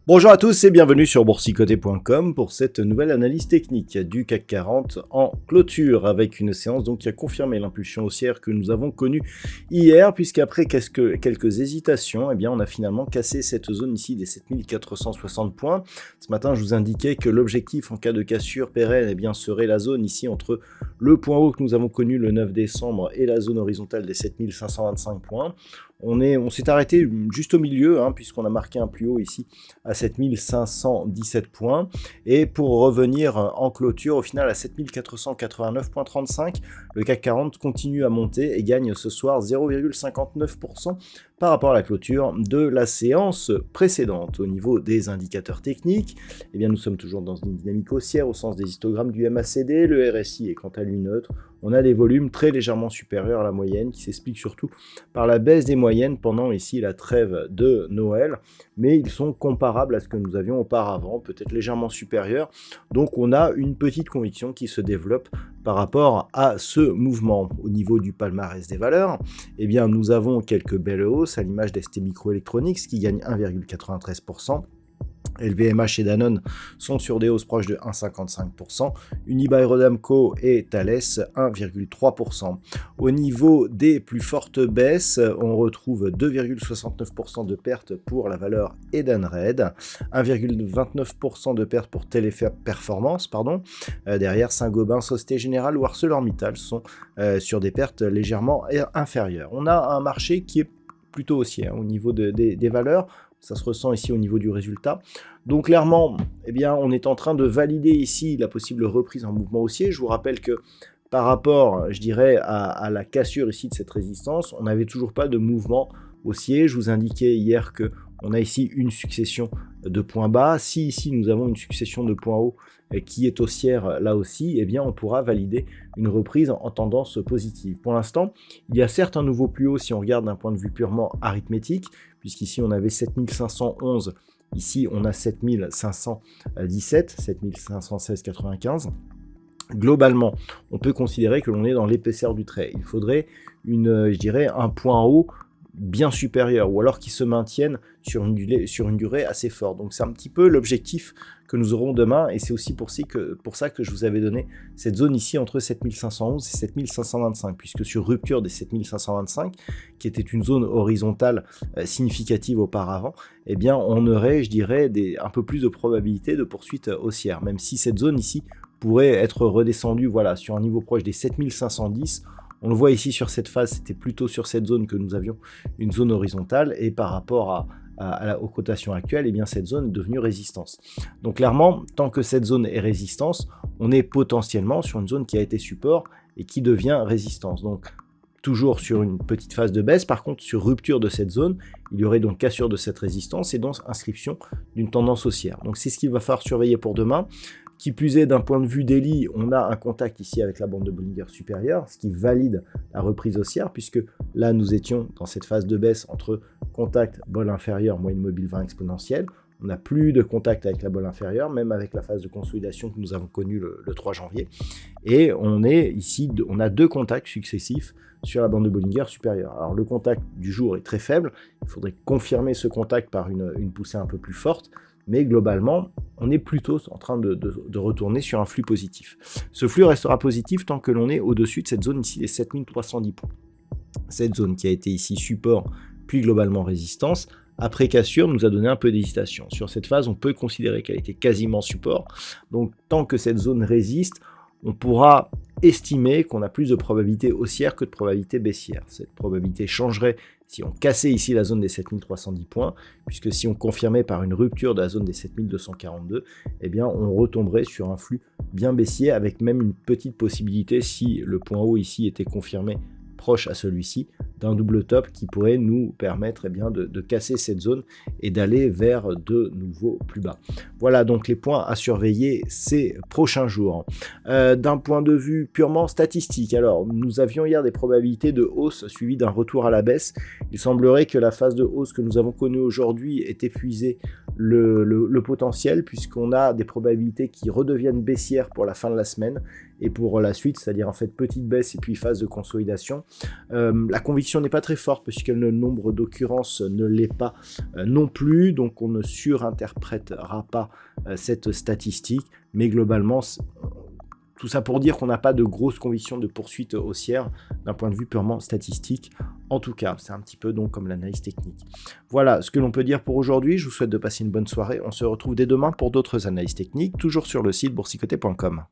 Bonjour à tous et bienvenue sur boursicoté.com pour cette nouvelle analyse technique du CAC 40 en clôture avec une séance donc qui a confirmé l'impulsion haussière que nous avons connue hier, puisqu'après quelques hésitations, eh bien on a finalement cassé cette zone ici des 7460 points. Ce matin, je vous indiquais que l'objectif en cas de cassure pérenne, eh bien, serait la zone ici entre le point haut que nous avons connu le 9 décembre et la zone horizontale des 7525 points. On s'est arrêté juste au milieu, puisqu'on a marqué un plus haut ici à 7517 points. Et pour revenir en clôture, au final à 7489,35, le CAC 40 continue à monter et gagne ce soir 0,59% par rapport à la clôture de la séance précédente. Au niveau des indicateurs techniques, eh bien, nous sommes toujours dans une dynamique haussière au sens des histogrammes du MACD. Le RSI est quant à lui neutre. On a des volumes très légèrement supérieurs à la moyenne qui s'expliquent surtout par la baisse des moyennes pendant ici la trêve de Noël, mais ils sont comparables à ce que nous avions auparavant, peut-être légèrement supérieurs. Donc on a une petite conviction qui se développe par rapport à ce mouvement. Au niveau du palmarès des valeurs, eh bien nous avons quelques belles hausses à l'image d'ST Microelectronics qui gagne 1,93%. LVMH et Danone sont sur des hausses proches de 1,55%, Unibail-Rodamco et Thales 1,3%. Au niveau des plus fortes baisses, on retrouve 2,69% de pertes pour la valeur Edenred, 1,29% de pertes pour Téléperformance, derrière Saint-Gobain, Société Générale ou ArcelorMittal sont sur des pertes légèrement inférieures. On a un marché qui est plutôt haussier au niveau des valeurs. Ça se ressent ici au niveau du résultat. Donc clairement, eh bien, on est en train de valider ici la possible reprise en mouvement haussier. Je vous rappelle que par rapport, je dirais, à la cassure ici de cette résistance, on n'avait toujours pas de mouvement haussier. Je vous indiquais hier que on a ici une succession de points bas. Si ici nous avons une succession de points hauts qui est haussière là aussi, eh bien on pourra valider une reprise en tendance positive. Pour l'instant, il y a certes un nouveau plus haut si on regarde d'un point de vue purement arithmétique, puisqu'ici on avait 7511, ici on a 7517, 7516,95. Globalement, on peut considérer que l'on est dans l'épaisseur du trait. Il faudrait un point haut bien supérieur, ou alors qui se maintiennent sur une durée assez forte. Donc c'est un petit peu l'objectif que nous aurons demain, et c'est aussi pour ça que je vous avais donné cette zone ici entre 7511 et 7525, puisque sur rupture des 7525, qui était une zone horizontale significative auparavant, eh bien on aurait, un peu plus de probabilité de poursuite haussière, même si cette zone ici pourrait être redescendue sur un niveau proche des 7510. On le voit ici sur cette phase, c'était plutôt sur cette zone que nous avions une zone horizontale, et par rapport aux cotations actuelles, eh bien cette zone est devenue résistance. Donc clairement, tant que cette zone est résistance, on est potentiellement sur une zone qui a été support et qui devient résistance. Donc toujours sur une petite phase de baisse. Par contre, sur rupture de cette zone, il y aurait donc cassure de cette résistance et donc inscription d'une tendance haussière. Donc c'est ce qu'il va falloir surveiller pour demain. Qui plus est, d'un point de vue daily, on a un contact ici avec la bande de Bollinger supérieure, ce qui valide la reprise haussière, puisque là, nous étions dans cette phase de baisse entre contact, bol inférieur, moyenne mobile 20 exponentielle. On n'a plus de contact avec la bol inférieure, même avec la phase de consolidation que nous avons connue le 3 janvier. Et on a deux contacts successifs sur la bande de Bollinger supérieure. Alors le contact du jour est très faible, il faudrait confirmer ce contact par une poussée un peu plus forte, mais globalement, on est plutôt en train de retourner sur un flux positif. Ce flux restera positif tant que l'on est au-dessus de cette zone ici, les 7310 points. Cette zone qui a été ici support, puis globalement résistance, après cassure, nous a donné un peu d'hésitation. Sur cette phase, on peut considérer qu'elle était quasiment support. Donc, tant que cette zone résiste, on pourra estimer qu'on a plus de probabilité haussière que de probabilité baissière. Cette probabilité changerait si on cassait ici la zone des 7310 points, puisque si on confirmait par une rupture de la zone des 7242, eh bien on retomberait sur un flux bien baissier, avec même une petite possibilité, si le point haut ici était confirmé proche à celui-ci d'un double top qui pourrait nous permettre de casser cette zone et d'aller vers de nouveaux plus bas. Voilà donc les points à surveiller ces prochains jours. D'un point de vue purement statistique, alors nous avions hier des probabilités de hausse suivies d'un retour à la baisse. Il semblerait que la phase de hausse que nous avons connue aujourd'hui ait épuisé le potentiel, puisqu'on a des probabilités qui redeviennent baissières pour la fin de la semaine et pour la suite, c'est-à-dire en fait petite baisse et puis phase de consolidation. La conviction n'est pas très forte puisque le nombre d'occurrences ne l'est pas non plus, donc on ne surinterprétera pas cette statistique, mais globalement tout ça pour dire qu'on n'a pas de grosse conviction de poursuite haussière d'un point de vue purement statistique. En tout cas, c'est un petit peu donc comme l'analyse technique. Voilà ce que l'on peut dire pour aujourd'hui. Je vous souhaite de passer une bonne soirée. On se retrouve dès demain pour d'autres analyses techniques, toujours sur le site boursicoté.com.